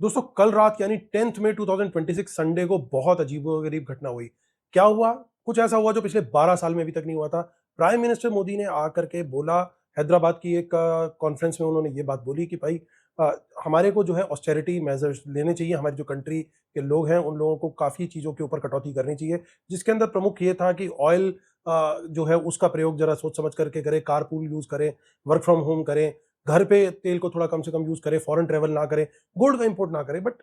दोस्तों कल रात यानी 10th मई 2026 संडे को बहुत अजीबोगरीब घटना हुई। क्या हुआ? कुछ ऐसा हुआ जो पिछले 12 साल में अभी तक नहीं हुआ था। प्राइम मिनिस्टर मोदी ने आकर के बोला, हैदराबाद की एक कॉन्फ्रेंस में उन्होंने ये बात बोली कि भाई अ, हमारे को जो है ऑस्टेरिटी मेजर्स लेने चाहिए। हमारी जो कंट्री के लोग हैं उन लोगों को काफ़ी चीज़ों के ऊपर कटौती करनी चाहिए। जिसके अंदर प्रमुख ये था कि ऑयल जो है उसका प्रयोग ज़रा सोच समझ करके करें, कारपूल यूज़ करें, वर्क फ्रॉम होम करें, घर पे तेल को थोड़ा कम से कम यूज़ करें, फॉरेन ट्रैवल ना करें, गोल्ड का इंपोर्ट ना करें। बट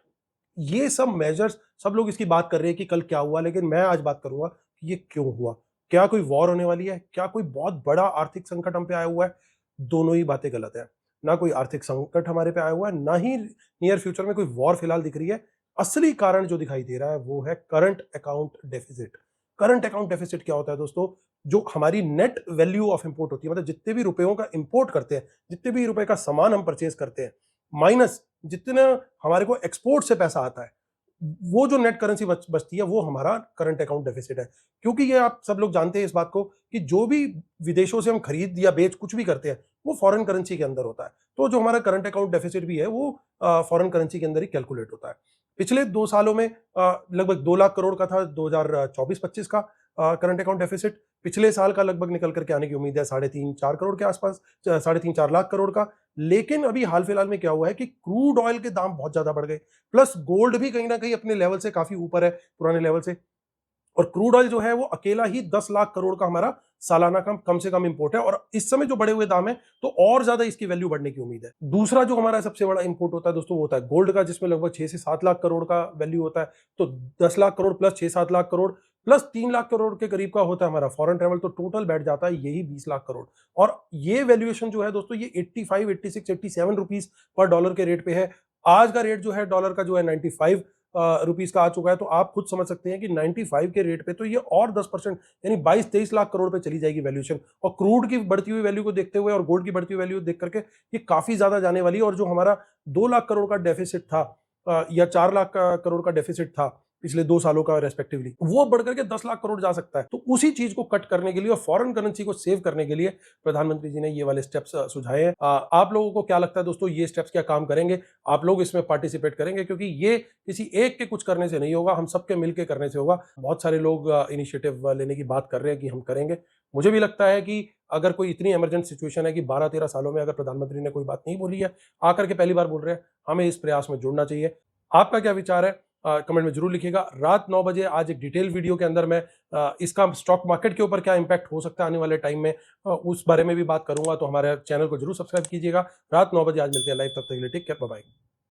ये सब मेजर्स सब लोग इसकी बात कर रहे हैं कि कल क्या हुआ, लेकिन मैं आज बात करूंगा कि ये क्यों हुआ। क्या कोई वॉर होने वाली है? क्या कोई बहुत बड़ा आर्थिक संकट हम पे आया हुआ है? दोनों ही बातें गलत है। ना कोई आर्थिक संकट हमारे पे आया हुआ है, ना ही नियर फ्यूचर में कोई वॉर फिलहाल दिख रही है। असली कारण जो दिखाई दे रहा है वो है current account deficit. Current account deficit क्या होता है दोस्तों? जो हमारी नेट वैल्यू ऑफ इंपोर्ट होती है, मतलब जितने भी रुपयों का इंपोर्ट करते हैं, जितने भी रुपए का सामान हम परचेज करते हैं, माइनस जितना हमारे को एक्सपोर्ट से पैसा आता है, वो जो नेट करेंसी बचती है वो हमारा करंट अकाउंट डेफिसिट है। क्योंकि ये आप सब लोग जानते हैं इस बात को कि जो भी विदेशों से हम खरीद या बेच कुछ भी करते हैं वो फॉरेन करेंसी के अंदर होता है। तो जो हमारा करंट अकाउंट डेफिसिट भी है वो फॉरेन करेंसी के अंदर ही कैलकुलेट होता है। पिछले 2 सालों में लगभग 2 लाख करोड़ का था 2024-25 का करंट अकाउंट डेफिसिट। पिछले साल का लगभग निकल करके आने की उम्मीद है 3.5-4 करोड़ के आसपास, 3.5-4 लाख करोड़ का। लेकिन अभी हाल फिलहाल में क्या हुआ है कि क्रूड ऑयल के दाम बहुत ज्यादा बढ़ गए, प्लस गोल्ड भी कहीं ना कहीं अपने लेवल से काफी ऊपर है, पुराने लेवल से। और क्रूड ऑयल जो है वो अकेला ही 10 लाख करोड़ का हमारा सालाना कम से कम इंपोर्ट है, और इस समय जो बढ़े हुए दाम है तो और ज्यादा इसकी वैल्यू बढ़ने की उम्मीद है। दूसरा जो हमारा सबसे बड़ा इंपोर्ट होता है दोस्तों वो होता है गोल्ड का, जिसमें लगभग 6 से 7 लाख करोड़ का वैल्यू होता है। तो 10 लाख करोड़ प्लस 6-7 लाख करोड़ प्लस 3 लाख करोड़ के करीब का होता है हमारा फॉरेन ट्रेवल, तो टोटल बैठ जाता है यही 20 लाख करोड़। और ये वैल्यूएशन जो है दोस्तों ये 85, 86, 87 रुपीज पर डॉलर के रेट पे है। आज का रेट जो है डॉलर का जो है 95 रुपीस का आ चुका है। तो आप खुद समझ सकते हैं कि 95 के रेट पे तो ये और 10% यानी 22-23 लाख करोड़ पे चली जाएगी वैल्यूएशन। और क्रूड की बढ़ती हुई वैल्यू को देखते हुए और गोल्ड की बढ़ती हुई वैल्यू देख करके ये काफी ज्यादा जाने वाली है। और जो हमारा 2 लाख करोड़ का डेफिसिट था या 4 लाख करोड़ का डेफिसिट था पिछले 2 सालों का रेस्पेक्टिवली, वो बढ़कर के 10 लाख करोड़ जा सकता है। तो उसी चीज को कट करने के लिए और फॉरेन करेंसी को सेव करने के लिए प्रधानमंत्री जी ने ये वाले स्टेप्स सुझाए हैं। आप लोगों को क्या लगता है दोस्तों, ये स्टेप्स क्या काम करेंगे? आप लोग इसमें पार्टिसिपेट करेंगे? क्योंकि ये किसी एक के कुछ करने से नहीं होगा, हम सबके मिलकर करने से होगा। बहुत सारे लोग इनिशिएटिव लेने की बात कर रहे हैं कि हम करेंगे। मुझे भी लगता है कि अगर कोई इतनी इमरजेंट सिचुएशन है कि 12-13 सालों में अगर प्रधानमंत्री ने कोई बात नहीं बोली है, आकर के पहली बार बोल रहे हैं, हमें इस प्रयास में जुड़ना चाहिए। आपका क्या विचार है? कमेंट में जरूर लिखिएगा। रात 9 बजे आज एक डिटेल वीडियो के अंदर मैं इसका स्टॉक मार्केट के ऊपर क्या इंपैक्ट हो सकता है आने वाले टाइम में, उस बारे में भी बात करूंगा। तो हमारे चैनल को जरूर सब्सक्राइब कीजिएगा। रात 9 बजे आज मिलते हैं लाइव, तब तक के लिए टेक केयर, बाय बाय।